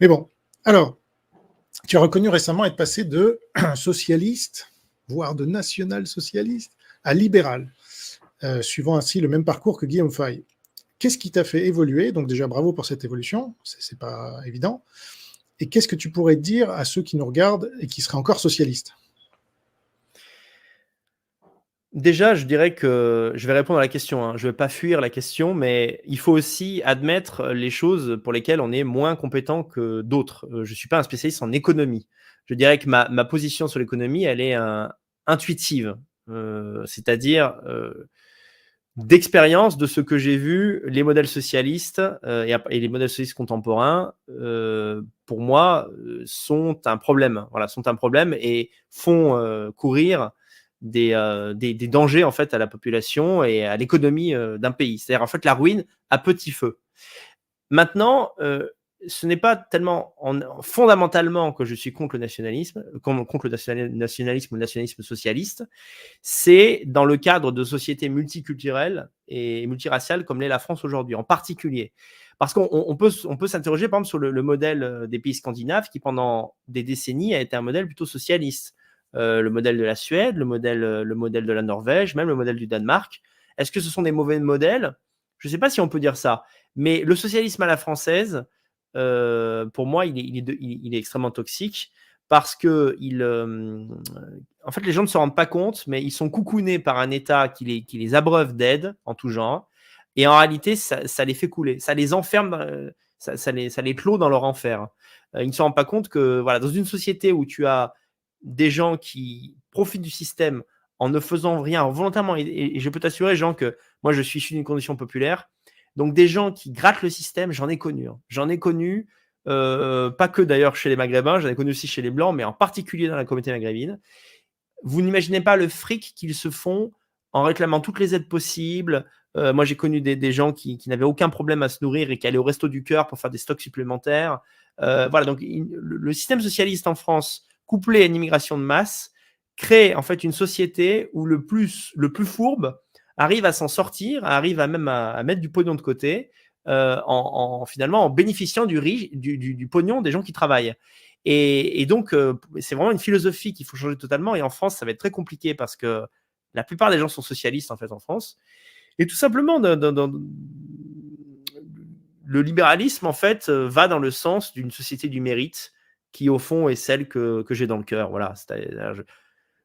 Mais bon, alors, tu as reconnu récemment être passé de socialiste, voire de national-socialiste, à libéral, suivant ainsi le même parcours que Guillaume Fay. Qu'est-ce qui t'a fait évoluer? Donc déjà, bravo pour cette évolution, c'est pas évident. Et qu'est-ce que tu pourrais dire à ceux qui nous regardent et qui seraient encore socialistes? Déjà, je dirais que je vais répondre à la question, hein. Je ne vais pas fuir la question, mais il faut aussi admettre les choses pour lesquelles on est moins compétent que d'autres. Je ne suis pas un spécialiste en économie. Je dirais que ma position sur l'économie, elle est intuitive. C'est-à-dire d'expérience de ce que j'ai vu, les modèles socialistes et les modèles socialistes contemporains, pour moi, sont un problème. Voilà, sont un problème et font courir des dangers en fait à la population et à l'économie d'un pays. C'est-à-dire en fait la ruine à petit feu. Maintenant, ce n'est pas tellement fondamentalement que je suis contre le nationalisme, contre le nationalisme ou le nationalisme socialiste. C'est dans le cadre de sociétés multiculturelles et multiraciales comme l'est la France aujourd'hui, en particulier. Parce qu'on peut s'interroger, par exemple, sur le modèle des pays scandinaves qui, pendant des décennies, a été un modèle plutôt socialiste. Le modèle de la Suède, le modèle de la Norvège, même le modèle du Danemark. Est-ce que ce sont des mauvais modèles? Je ne sais pas si on peut dire ça. Mais le socialisme à la française, pour moi, il est extrêmement toxique parce que en fait, les gens ne se rendent pas compte, mais ils sont coucounés par un État qui les abreuve d'aide en tout genre. Et en réalité, ça les fait couler. Ça les enferme, ça les clôt dans leur enfer. Ils ne se rendent pas compte que voilà, dans une société où tu as des gens qui profitent du système en ne faisant rien volontairement, et je peux t'assurer, Jean, que moi, je suis issu d'une condition populaire. Donc, des gens qui grattent le système, j'en ai connu. J'en ai connu, pas que d'ailleurs chez les Maghrébins, j'en ai connu aussi chez les Blancs, mais en particulier dans la communauté maghrébine. Vous n'imaginez pas le fric qu'ils se font en réclamant toutes les aides possibles. Moi, j'ai connu des gens qui n'avaient aucun problème à se nourrir et qui allaient au Resto du Cœur pour faire des stocks supplémentaires. Voilà, donc le système socialiste en France, couplé à une immigration de masse, crée en fait une société où le plus fourbe arrive à s'en sortir, arrive même à mettre du pognon de côté, finalement en bénéficiant du pognon des gens qui travaillent. Et donc, c'est vraiment une philosophie qu'il faut changer totalement. Et en France, ça va être très compliqué parce que la plupart des gens sont socialistes, en fait, en France. Et tout simplement, le libéralisme, en fait, va dans le sens d'une société du mérite qui, au fond, est celle que j'ai dans le cœur. Voilà.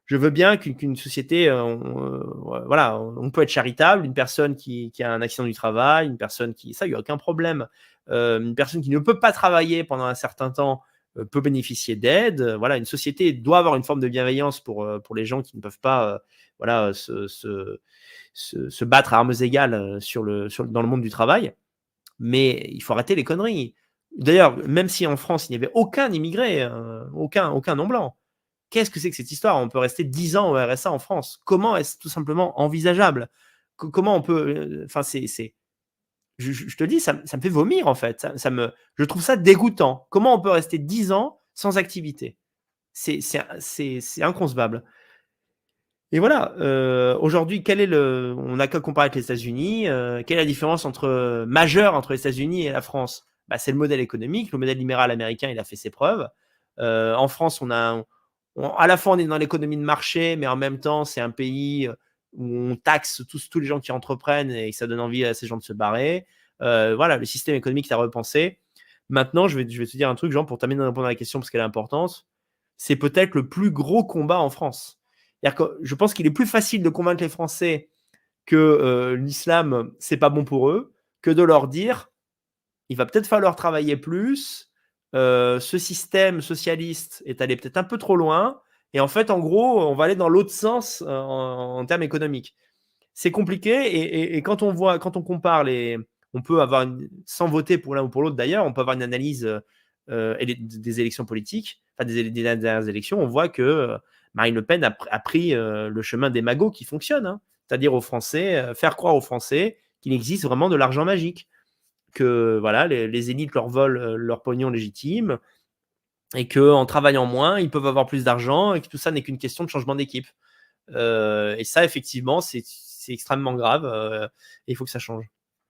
Je veux bien qu'une société, voilà, on peut être charitable, une personne qui a un accident du travail, une personne qui, ça, il n'y a aucun problème. Une personne qui ne peut pas travailler pendant un certain temps peut bénéficier d'aide. Voilà, une société doit avoir une forme de bienveillance pour les gens qui ne peuvent pas voilà, se battre à armes égales dans le monde du travail. Mais il faut arrêter les conneries. D'ailleurs, même si en France, il n'y avait aucun immigré, aucun non-blanc, qu'est-ce que c'est que cette histoire? On peut rester 10 ans au RSA en France. Comment est-ce tout simplement envisageable? Comment on peut. Enfin, je te dis, ça me fait vomir en fait. Je trouve ça dégoûtant. Comment on peut rester 10 ans sans activité? C'est inconcevable. Et voilà, aujourd'hui, on n'a qu'à comparer avec les États-Unis. Quelle est la différence majeure entre les États-Unis et la France? Bah, c'est le modèle économique. Le modèle libéral américain, il a fait ses preuves. En France, à la fois, on est dans l'économie de marché, mais en même temps, c'est un pays où on taxe tous les gens qui entreprennent et ça donne envie à ces gens de se barrer. Voilà, le système économique est à repenser. Maintenant, je vais te dire un truc, Jean, pour terminer de répondre à la question parce qu'elle est importante. C'est peut-être le plus gros combat en France. C'est-à-dire que je pense qu'il est plus facile de convaincre les Français que l'islam, c'est pas bon pour eux, que de leur dire il va peut-être falloir travailler plus, ce système socialiste est allé peut-être un peu trop loin, et en fait, en gros, on va aller dans l'autre sens en termes économiques. C'est compliqué, et quand on compare on peut avoir, sans voter pour l'un ou pour l'autre d'ailleurs, on peut avoir une analyse des élections politiques, enfin des dernières élections, on voit que Marine Le Pen a pris le chemin des magots qui fonctionne, hein. C'est-à-dire aux Français, faire croire aux Français qu'il existe vraiment de l'argent magique, que voilà, les élites leur volent leur pognon légitime, et qu'en travaillant moins, ils peuvent avoir plus d'argent, et que tout ça n'est qu'une question de changement d'équipe. Et ça, effectivement, c'est extrêmement grave, et il faut que ça change.